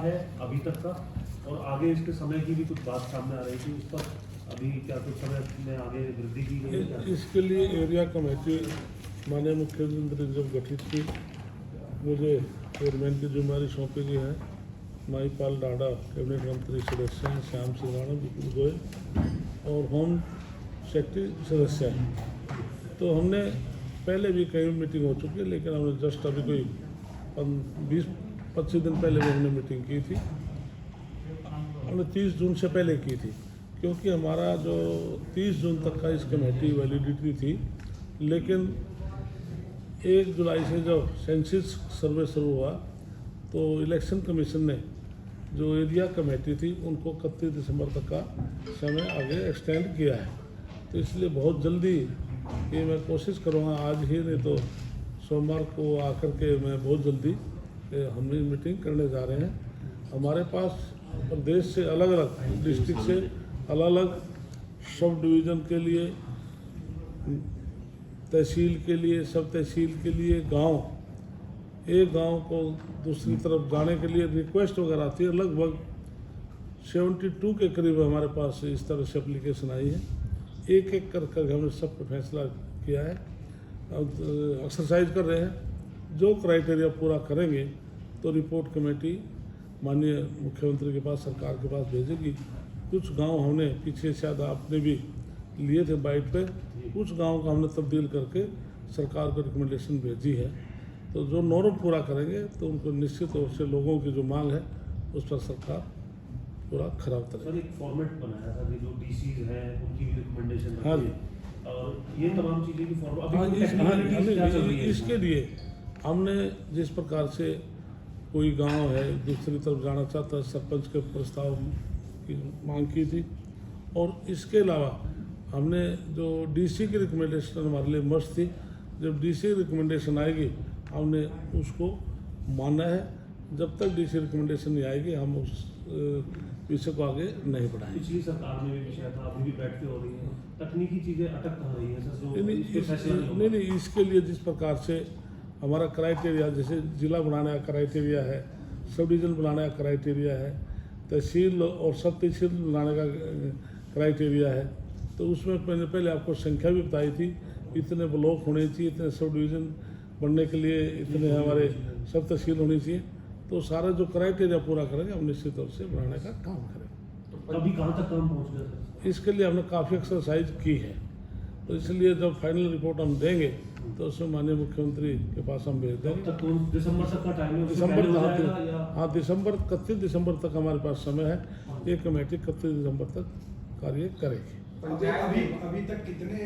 है अभी तक का, और आगे इसके समय की भी कुछ बात सामने आ रही थी, उस पर अभी क्या कुछ समय में आगे वृद्धि की गई है? इसके लिए एरिया कमेटी माननीय मुख्यमंत्री ने जब गठित की, मुझे चेयरमैन की जिम्मेदारी सौंपी गई है। महिपाल डाडा कैबिनेट मंत्री सदस्य हैं, श्याम सिंह राणा, विपुल गोयल और होम सेक्रेटरी सदस्य हैं। तो हमने पहले भी कई मीटिंग हो चुकी है, लेकिन हमने जस्ट अभी कोई 20-25 दिन पहले भी हमने मीटिंग की थी। हमने 30 जून से पहले की थी, क्योंकि हमारा जो 30 जून तक का इस कमेटी वैलिडिटी थी, लेकिन 1 जुलाई से जब सेंसस सर्वे शुरू हुआ तो इलेक्शन कमीशन ने जो एरिया कमेटी थी उनको 31 दिसंबर तक का समय आगे एक्सटेंड किया है। तो इसलिए बहुत जल्दी ये मैं कोशिश करूँगा, आज ही नहीं तो सोमवार को आकर के मैं बहुत जल्दी हम मीटिंग करने जा रहे हैं। हमारे पास प्रदेश से अलग अलग डिस्ट्रिक्ट से अलग अलग सब डिवीज़न के लिए, तहसील के लिए, सब तहसील के लिए, गांव, एक गांव को दूसरी तरफ जाने के लिए रिक्वेस्ट वगैरह आती है। लगभग 72 के करीब हमारे पास इस तरह से एप्लीकेशन आई है। एक एक कर हमने सब पे फैसला किया है, एक्सरसाइज कर रहे हैं। जो क्राइटेरिया पूरा करेंगे तो रिपोर्ट कमेटी माननीय मुख्यमंत्री के पास, सरकार के पास भेजेगी। कुछ गांव हमने पीछे शायद आपने भी लिए थे बाइट पे, कुछ गांव का हमने तब्दील करके सरकार को रिकमेंडेशन भेजी है। तो जो नॉर्म पूरा करेंगे तो उनको निश्चित रूप से लोगों की जो मांग है उस पर सरकार पूरा खरा उतरेगी। सर, एक फॉर्मेट बनाया था कि जो डीसीज हैं उनकी भी रिकमेंडेशन, हाँ जी, और ये तमाम चीज़ें की फॉर्मेट इसके लिए हमने जिस प्रकार से कोई गांव है दूसरी तरफ जाना चाहता है, सरपंच के प्रस्ताव की मांग की थी। और इसके अलावा हमने जो डीसी की रिकमेंडेशन हमारे लिए मस्ट थी, जब डीसी रिकमेंडेशन आएगी हमने उसको मानना है। जब तक डीसी रिकमेंडेशन नहीं आएगी हम उस विषय को आगे नहीं बढ़ाएंगे। पिछली सरकार में भी विषय था, अभी भी बैठते हो रही है, तकनीकी चीज़ें अटक कहाँ रही है सर? नहीं, इसके लिए जिस प्रकार से हमारा क्राइटेरिया, जैसे ज़िला बनाने का क्राइटेरिया है, सब डिवीज़न बनाने का क्राइटेरिया है, तहसील और सब तहसील बनाने का क्राइटेरिया है, तो उसमें मैंने पहले आपको संख्या भी बताई थी, इतने ब्लॉक होने चाहिए, इतने सब डिवीज़न बनने के लिए इतने हमारे सब तहसील होनी चाहिए। तो सारा जो क्राइटेरिया पूरा करेंगे हम निश्चित तौर से बनाने का काम करेंगे। तो अभी कहाँ तक काम पहुँच गया? इसके लिए हमने काफ़ी एक्सरसाइज की है, तो इसलिए जब फाइनल रिपोर्ट हम देंगे तो उसमें माननीय मुख्यमंत्री के पास हम भेज देंगे। तब तक दिसंबर तक का टाइम है? दिसंबर 31 दिसंबर तक हमारे पास समय है। ये कमेटी 31 दिसंबर तक कार्य करेगी। अभी तक कितने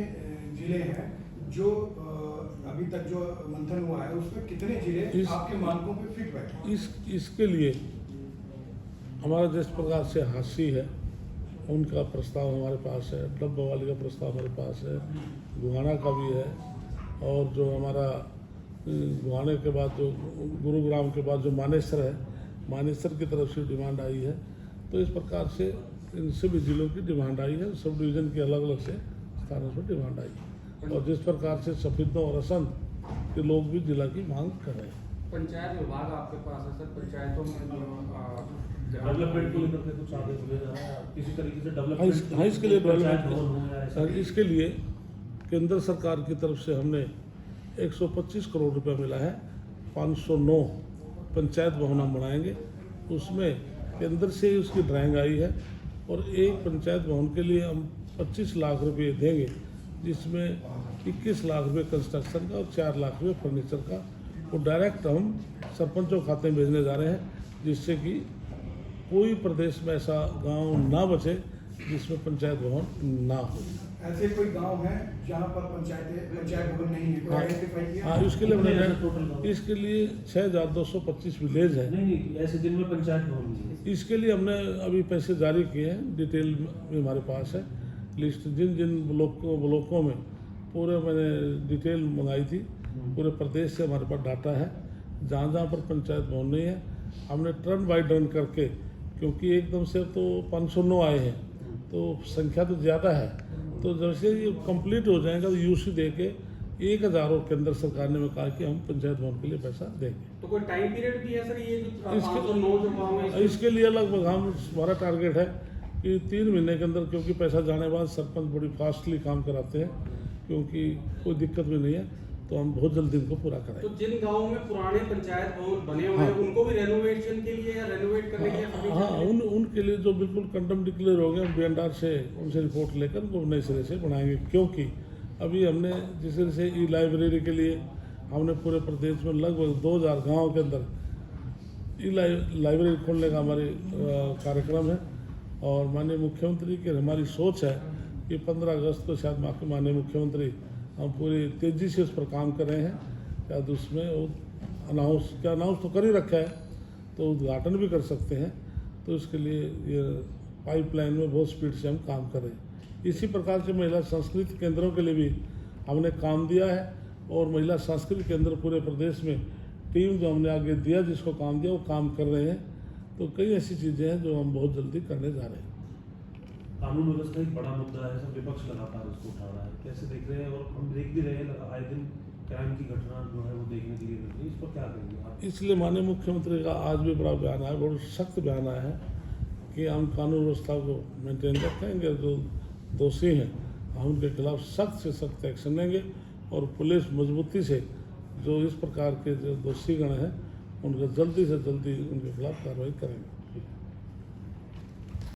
जिले हैं जो अभी तक जो मंथन हुआ है उसमें कितने जिले आपके मानकों पे फिट बैठे? इसके लिए हमारा जिस प्रकार से हासी है उनका प्रस्ताव हमारे पास है, डब्बा वाली का प्रस्ताव हमारे पास है, गुहाना का भी है, और जो हमारा गुहाने के बाद जो गुरुग्राम के बाद जो मानेसर है, मानेसर की तरफ से डिमांड आई है। तो इस प्रकार से इन सभी जिलों की डिमांड आई है, सब डिवीज़न की अलग अलग से स्थानों पर डिमांड आई है। और जिस प्रकार से सफेदों और असंध के लोग भी जिला की मांग कर रहे हैं। पंचायत विभाग आपके पास है सर, पंचायतों में डेवलपमेंट को लेकर कुछ आगे बढ़े जा रहा है किसी तरीके से डेवलपमेंट? हाँ, इसके लिए डेवलपमेंट, इसके लिए केंद्र सरकार की तरफ से हमने 125 करोड़ रुपए मिला है। 509 पंचायत भवन हम बनाएंगे, उसमें केंद्र से ही उसकी ड्राइंग आई है, और एक पंचायत भवन के लिए हम 25 लाख रुपये देंगे, जिसमें 21 लाख रुपये कंस्ट्रक्शन का और 4 लाख रुपये फर्नीचर का, वो डायरेक्ट हम सरपंचों के खाते में भेजने जा रहे हैं, जिससे कि कोई प्रदेश में ऐसा गांव ना बचे जिसमें पंचायत भवन ना हो। ऐसे कोई गांव है जहां पर पंचायत भवन नहीं है? हाँ, इसके लिए 6225 विलेज है। नहीं, ऐसे दिन में पंचायत भवन नहीं है। इसके लिए हमने अभी पैसे जारी किए हैं, डिटेल में हमारे पास है लिस्ट, जिन जिन ब्लॉकों में पूरे मैंने डिटेल मंगाई थी, पूरे प्रदेश से हमारे पास डाटा है। जहाँ जहाँ पर पंचायत भवन नहीं है हमने टर्न बाई टर्न करके, क्योंकि एकदम से तो 509 आए हैं तो संख्या तो ज़्यादा है, तो जैसे ये कंप्लीट हो जाएगा तो यूसी दे के 1000 और केंद्र सरकार ने कहा कि हम पंचायत भवन के लिए पैसा देंगे। तो कोई टाइम पीरियड भी है सर ये जो इसके 509 जो गाँव है इसके लिए लगभग हमारा टारगेट है कि 3 महीने के अंदर, क्योंकि पैसा जाने के बाद सरपंच बड़ी फास्टली काम कराते हैं, क्योंकि कोई दिक्कत भी नहीं है, तो हम बहुत जल्दी इनको पूरा तो कराएंगे। जिन गाँवों में पुराने पंचायत भवन बने हुए हैं उनको भी रेनोवेशन के लिए या रेनोवेट करने के लिए हाँ, उनके लिए जो बिल्कुल कंडम डिक्लेयर हो गए, बीएनआर से उनसे रिपोर्ट लेकर उनको नए सिरे से बनाएंगे। क्योंकि अभी हमने जिस तरह से ई लाइब्रेरी के लिए हमने पूरे प्रदेश में लगभग 2000 गाँव के अंदर ई लाइब्रेरी खोलने का हमारे कार्यक्रम है, और माननीय मुख्यमंत्री की हमारी सोच है कि 15 अगस्त को शायद माननीय मुख्यमंत्री हम पूरी तेज़ी से उस पर काम कर रहे हैं, शायद उसमें अनाउंस तो कर ही रखा है, तो उद्घाटन भी कर सकते हैं। तो इसके लिए ये पाइपलाइन में बहुत स्पीड से हम काम कर रहे हैं। इसी प्रकार से महिला संस्कृति केंद्रों के लिए भी हमने काम दिया है, और महिला संस्कृति केंद्र पूरे प्रदेश में टीम जो हमने आगे दिया, जिसको काम दिया वो काम कर रहे हैं। तो कई ऐसी चीज़ें हैं जो हम बहुत जल्दी करने जा रहे हैं। कानून व्यवस्था एक बड़ा मुद्दा है, सब विपक्ष लगातार उसको उठा रहा है, कैसे देख रहे हैं? और हम देख भी रहे हैं आए दिन क्राइम की घटना जो है वो देखने के लिए मिल रही है, इस पर क्या कहेंगे आप? इसलिए माननीय मुख्यमंत्री का आज भी बड़ा बयान आया, बहुत सख्त बयान आया है कि हम कानून व्यवस्था को मेंटेन रखेंगे, जो दोषी हैं हम उनके खिलाफ सख्त से सख्त एक्शन लेंगे, और पुलिस मजबूती से जो इस प्रकार के जो दोषीगण हैं उनका जल्दी से जल्दी उनके खिलाफ कार्रवाई करेंगे।